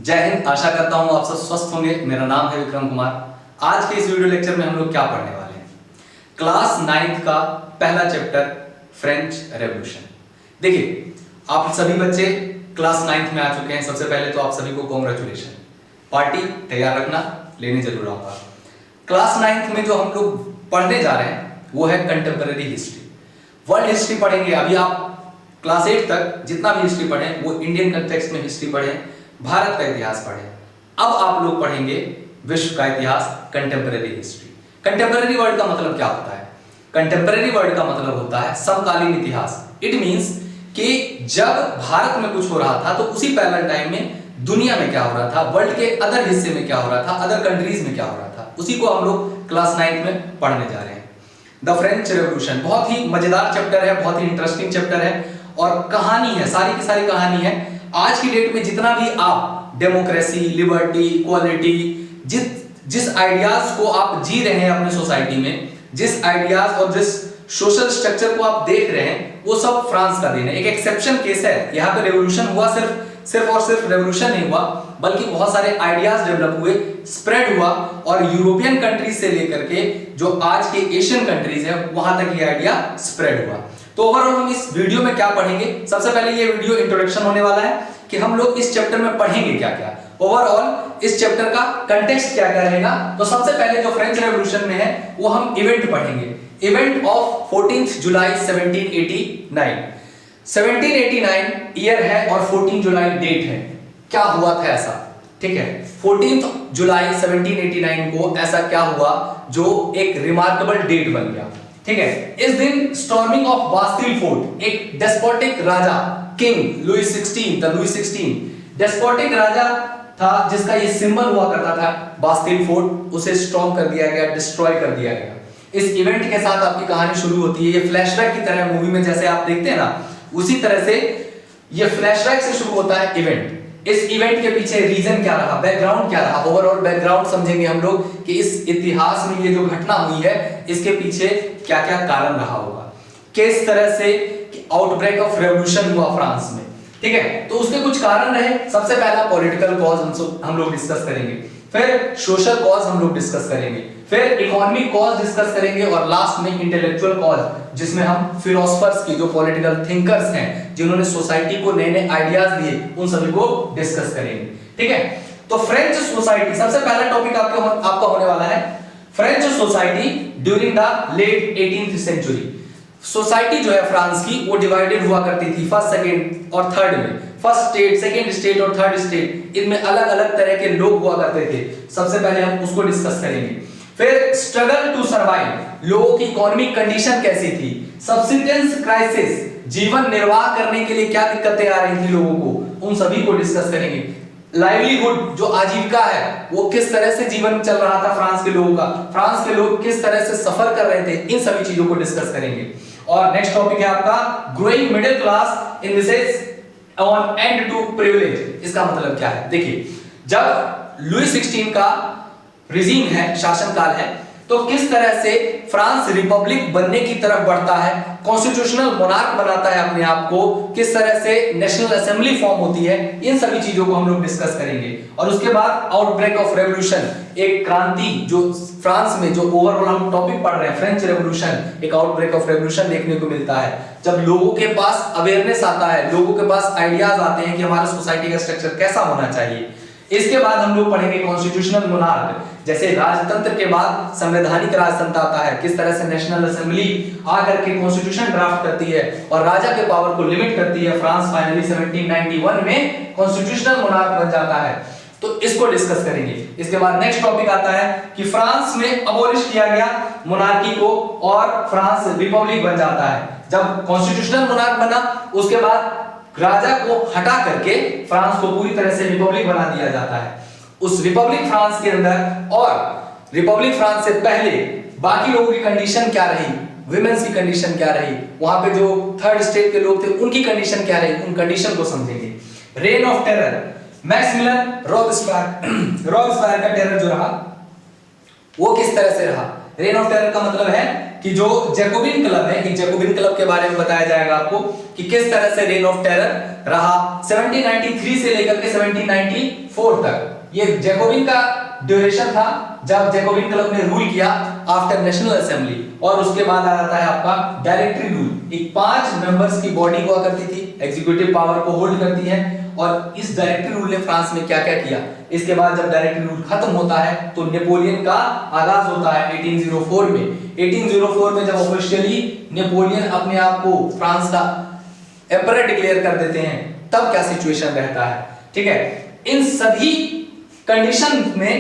जय हिंद। आशा करता हूँ आप सब स्वस्थ होंगे। मेरा नाम है विक्रम कुमार। आज के इस वीडियो लेक्चर में हम लोग क्या पढ़ने वाले हैं, क्लास 9th का पहला चैप्टर फ्रेंच रेवोल्यूशन। देखिए, आप सभी बच्चे क्लास 9th में आ चुके हैं। सबसे पहले तो आप सभी को कॉन्ग्रेचुलेशन। पार्टी तैयार रखना, लेने जरूर आऊंगा। क्लास 9th में जो हम लोग पढ़ने जा रहे हैं वो है कंटेम्परेरी हिस्ट्री, वर्ल्ड हिस्ट्री पढ़ेंगे। अभी आप क्लास 8 तक जितना भी हिस्ट्री पढ़ें वो इंडियन कंटेक्स्ट में हिस्ट्री पढ़ें, भारत का इतिहास पढ़ें। अब आप लोग पढ़ेंगे विश्व का इतिहास, कंटेम्परेरी हिस्ट्री। कंटेम्परेरी वर्ड का मतलब क्या होता है? कंटेम्परेरी वर्ड का मतलब होता है समकालीन इतिहास। इट मींस कि जब भारत में कुछ हो रहा था तो उसी पैरेलल टाइम में दुनिया में क्या हो रहा था, वर्ल्ड के अदर हिस्से में क्या हो रहा था, अदर कंट्रीज में क्या हो रहा था, उसी को हम लोग क्लास 9 में पढ़ने जा रहे हैं। द फ्रेंच रेवोल्यूशन बहुत ही मजेदार चैप्टर है, बहुत ही इंटरेस्टिंग चैप्टर है और कहानी है, सारी की सारी कहानी है। आज की डेट में जितना भी आप डेमोक्रेसी, लिबर्टी, इक्वालिटी, जिस आइडियाज को आप जी रहे हैं अपने सोसाइटी में, जिस आइडियाज और जिस सोशल स्ट्रक्चर को आप देख रहे हैं, वो सब फ्रांस का देन है। एक एक्सेप्शन केस है, यहाँ पे रेवोल्यूशन हुआ, सिर्फ रेवोल्यूशन नहीं हुआ बल्कि बहुत सारे आइडियाज डेवलप हुए, स्प्रेड हुआ और यूरोपियन कंट्रीज से लेकर के जो आज के एशियन कंट्रीज है वहां तक ये आइडिया स्प्रेड हुआ। तो ओवरऑल हम इस वीडियो में क्या पढ़ेंगे, सबसे पहले ये वीडियो इंट्रोडक्शन होने वाला है कि हम लोग इस चैप्टर में पढ़ेंगे क्या क्या, ओवरऑल इस चैप्टर का कंटेक्स्ट क्या क्या रहेगा। तो सबसे पहले जो फ्रेंच रेवोल्यूशन में है वो हम इवेंट पढ़ेंगे, इवेंट ऑफ 14 जुलाई 1789। 1789 ईयर है और 14 जुलाई डेट है। क्या हुआ था ऐसा, ठीक है? 14 जुलाई 1789 को ऐसा क्या हुआ जो एक रिमार्केबल डेट बन गया, ठीक है? इस दिन स्टॉर्मिंग ऑफ बास्टिल फोर्ट, एक डेस्पोटिक राजा किंग लुईस 16 डेस्पोटिक राजा था जिसका ये सिंबल हुआ करता था बास्टिल फोर्ट, उसे स्टॉर्म कर दिया गया, डिस्ट्रॉय कर दिया गया। इस इवेंट के साथ आपकी कहानी शुरू होती है। ये फ्लैशबैक की तरह मूवी में जैसे आप देखते हैं ना, उसी तरह से ये फ्लैशबैक से शुरू होता है इवेंट। इस इवेंट के पीछे रीजन क्या रहा, बैकग्राउंड क्या रहा, ओवरऑल बैकग्राउंड समझेंगे हम लोग कि इस इतिहास में ये जो घटना हुई है इसके पीछे क्या क्या कारण रहा होगा, किस तरह से आउटब्रेक ऑफ रेवोल्यूशन हुआ फ्रांस में, ठीक है? तो उसके कुछ कारण रहे। सबसे पहला पॉलिटिकल कॉज हम लोग डिस्कस करेंगे, फिर सोशल कॉज हम लोग डिस्कस करेंगे, फिर इकोनॉमिक कॉज डिस्कस करेंगे और लास्ट में इंटेलेक्चुअल कॉज, जिसमें हम फिलोसफर्स की, जो पॉलिटिकल थिंकर्स हैं, जिन्होंने सोसाइटी को नए नए आइडियाज दिए, उन सभी को डिस्कस करेंगे, ठीक है? तो फ्रेंच सोसाइटी, सबसे पहला टॉपिक आपका होने वाला है French society during the late 18th century. Society जो है फ्रांस की वो डिवाइडेड हुआ करती थी फर्स्ट, सेकंड और थर्ड में। फर्स्ट स्टेट, सेकंड स्टेट और थर्ड स्टेट, इनमें अलग अलग तरह के लोग हुआ करते थे। सबसे पहले हम उसको डिस्कस करेंगे। फिर स्ट्रगल टू सर्वाइव, लोगों की इकोनॉमिक कंडीशन कैसी थी, सब्सिस्टेंस क्राइसिस, जीवन निर्वाह करने के लिए क्या दिक्कतें आ रही थी लोगों को, उन सभी को डिस्कस करेंगे। लाइवलीहुड, जो आजीविका है, वो किस तरह से जीवन चल रहा था फ्रांस के लोगों का, फ्रांस के लोग किस तरह से सफर कर रहे थे, इन सभी चीजों को डिस्कस करेंगे। और नेक्स्ट टॉपिक है आपका growing middle class in this on end to privilege. इसका मतलब क्या है? देखिए, जब लुई 16 का रिजीम है, शासनकाल है, तो किस तरह से फ्रांस रिपब्लिक बनने की तरफ बढ़ता है, कॉन्स्टिट्यूशनल मोनार्क बनाता है अपने आप को, किस तरह से नेशनल असेंबली फॉर्म होती है, इन सभी चीजों को हम लोग डिस्कस करेंगे। और उसके बाद आउटब्रेक ऑफ रेवोल्यूशन, एक क्रांति जो फ्रांस में, जो ओवरऑल हम टॉपिक पढ़ रहे हैं फ्रेंच रेवोल्यूशन, एक आउटब्रेक ऑफ रेवोल्यूशन देखने को मिलता है जब लोगों के पास अवेयरनेस आता है, लोगों के पास आइडियाज आते हैं कि हमारा सोसाइटी का स्ट्रक्चर कैसा होना चाहिए। इसके बाद हम लोग पढ़ेंगे कॉन्स्टिट्यूशनल मोनार्क, जैसे राजतंत्र के बाद संवैधानिक राजतंत्र आता है, किस तरह से नेशनल असेंबली आकर के कॉन्स्टिट्यूशन ड्राफ्ट करती है और राजा के पावर को लिमिट करती है। फ्रांस फाइनली 1791 में कॉन्स्टिट्यूशनल मोनार्क बन जाता है, तो इसको डिस्कस करेंगे। इसके बाद नेक्स्ट टॉपिक आता है कि फ्रांस में अबॉलिश किया गया मोनार्की को और फ्रांस रिपब्लिक बन जाता है। जब कॉन्स्टिट्यूशनल मोनार्क बना, उसके बाद राजा को हटा करके फ्रांस को पूरी तरह से रिपब्लिक बना दिया जाता है। उस रिपब्लिक फ्रांस के अंदर और रिपब्लिक फ्रांस से पहले बाकी लोगों की कंडीशन क्या रही, विमेन्स की कंडीशन क्या रही, वहां पे जो थर्ड स्टेट के लोग थे उनकी कंडीशन क्या रही, उन कंडीशन को समझेंगे। Rain of terror, Maximilian Robespierre का टेरर जो रहा वो किस तरह से रहा। रेन ऑफ टेरर का मतलब है कि जो जैकोबिन क्लब है, इन जैकोबिन क्लब के बारे में बताया जाएगा आपको कि किस तरह से रेन ऑफ टेरर रहा 1793 से लेकर के 1794 तक। ये जैकोबिन का ड्यूरेशन था जब जैकोबिन क्लब ने रूल किया आफ्टर नेशनल असेंबली। और उसके बाद आ जाता है आपका डायरेक्टरी रूल। एक 5 मेंबर्स की बॉडी हुआ करती थी, एग्जीक्यूटिव पावर को होल्ड करती है। और इस डायरेक्टरी रूल ने फ्रांस में क्या क्या किया, इसके बाद जब डायरेक्टरी रूल खत्म होता है तो नेपोलियन का आगाज होता है 1804 में। 1804 में जब ऑफिशियली नेपोलियन अपने आप को फ्रांस का एम्परर डिक्लेयर कर देते हैं, तब क्या सिचुएशन रहता है, ठीक है। इन सभी कंडीशन में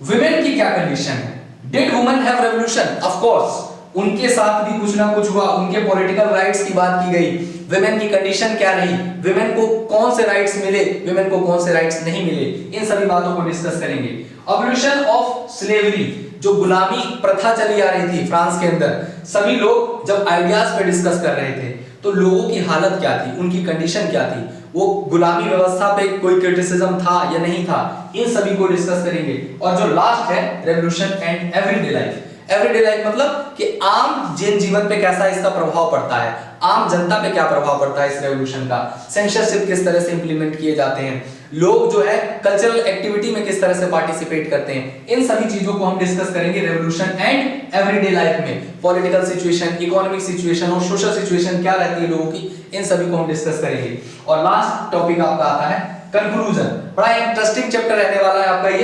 विमेन की क्या कंडीशन है? Did women have revolution? Of course उनके साथ भी कुछ ना कुछ हुआ, उनके पॉलिटिकल राइट्स की बात की गई। विमेन की कंडीशन क्या रही, विमेन को कौन से राइट्स मिले, विमेन को कौन से राइट्स नहीं मिले, इन सभी बातों को डिस्कस करेंगे। एवोल्यूशन ऑफ स्लेवरी, जो गुलामी प्रथा चली आ रही थी फ्रांस के अंदर, सभी लोग जब आइडियाज पे डिस्कस कर रहे थे तो लोगों की हालत क्या थी, उनकी कंडीशन क्या थी, वो गुलामी व्यवस्था पे कोई क्रिटिसिज्म था या नहीं था, इन सभी को डिस्कस करेंगे। और जो लास्ट है revolution and everyday life. Everyday life मतलब कि आम जन जीवन पे कैसा इसका प्रभाव पड़ता है, आम जनता पे क्या प्रभाव पड़ता है इस रेवोल्यूशन का, सेंसरशिप किस तरह से इंप्लीमेंट किए जाते हैं, लोग जो है कल्चरल एक्टिविटी में किस तरह से पार्टिसिपेट करते हैं, इन सभी चीजों को हम डिस्कस करेंगे रेवोल्यूशन एंड एवरीडे लाइफ में। पॉलिटिकल सिचुएशन, इकोनॉमिक सिचुएशन और सोशल सिचुएशन क्या रहती है लोगों की, इन सभी को हम डिस्कस करेंगे। और लास्ट टॉपिक आपका आता है कंक्लूजन। बड़ा इंटरेस्टिंग चैप्टर रहने वाला है आपका ये।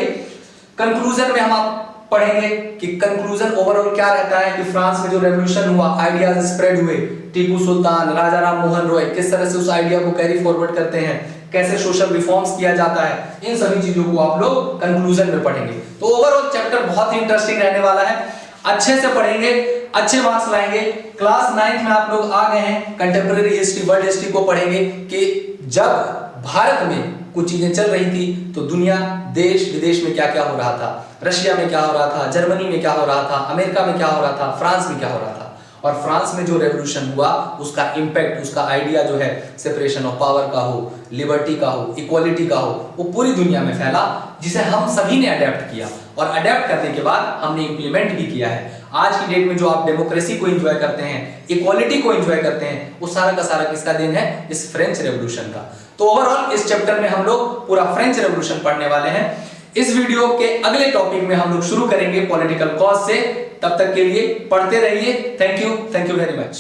कंक्लूजन में हम आप पढ़ेंगे कि कंक्लूजन ओवरऑल क्या रहता है, कि फ्रांस में जो रेवोल्यूशन हुआ, आइडियाज स्प्रेड हुए, टीपू सुल्तान, राजा राम मोहन रॉय किस तरह से उस आइडिया को कैरी फॉरवर्ड करते हैं, कैसे सोशल रिफॉर्म्स किया जाता है, इन सभी चीजों को आप लोग कंक्लूजन में पढ़ेंगे। तो ओवरऑल चैप्टर बहुत ही इंटरेस्टिंग रहने वाला है, अच्छे से पढ़ेंगे, अच्छे मार्क्स लाएंगे। क्लास 9 में आप लोग आ गए हैं, कंटेम्परेरी हिस्ट्री, वर्ल्ड हिस्ट्री को पढ़ेंगे कि जब भारत में कुछ चीजें चल रही थी तो दुनिया, देश विदेश में क्या क्या हो रहा था, रशिया में क्या हो रहा था, जर्मनी में क्या हो रहा था, अमेरिका में क्या हो रहा था, फ्रांस में क्या हो रहा था। और फ्रांस में जो रेवोल्यूशन हुआ उसका इंपैक्ट, उसका आइडिया जो है सेपरेशन ऑफ पावर का हो, लिबर्टी का हो, इक्वालिटी का हो, वो पूरी दुनिया में फैला, जिसे हम सभी ने अडेप्ट किया। और अडेप्ट करने के बाद हमने इंप्लीमेंट भी किया है। आज की डेट में जो आप डेमोक्रेसी को एंजॉय करते हैं, इक्वालिटी को एंजॉय करते हैं, वो सारा का सारा किसका देन है? इस फ्रेंच रेवोल्यूशन का। तो ओवरऑल इस चैप्टर में हम लोग पूरा फ्रेंच रेवोल्यूशन पढ़ने वाले हैं। इस वीडियो के अगले टॉपिक में हम लोग शुरू करेंगे पॉलिटिकल कॉज से। तब तक के लिए पढ़ते रहिए। Thank you very much.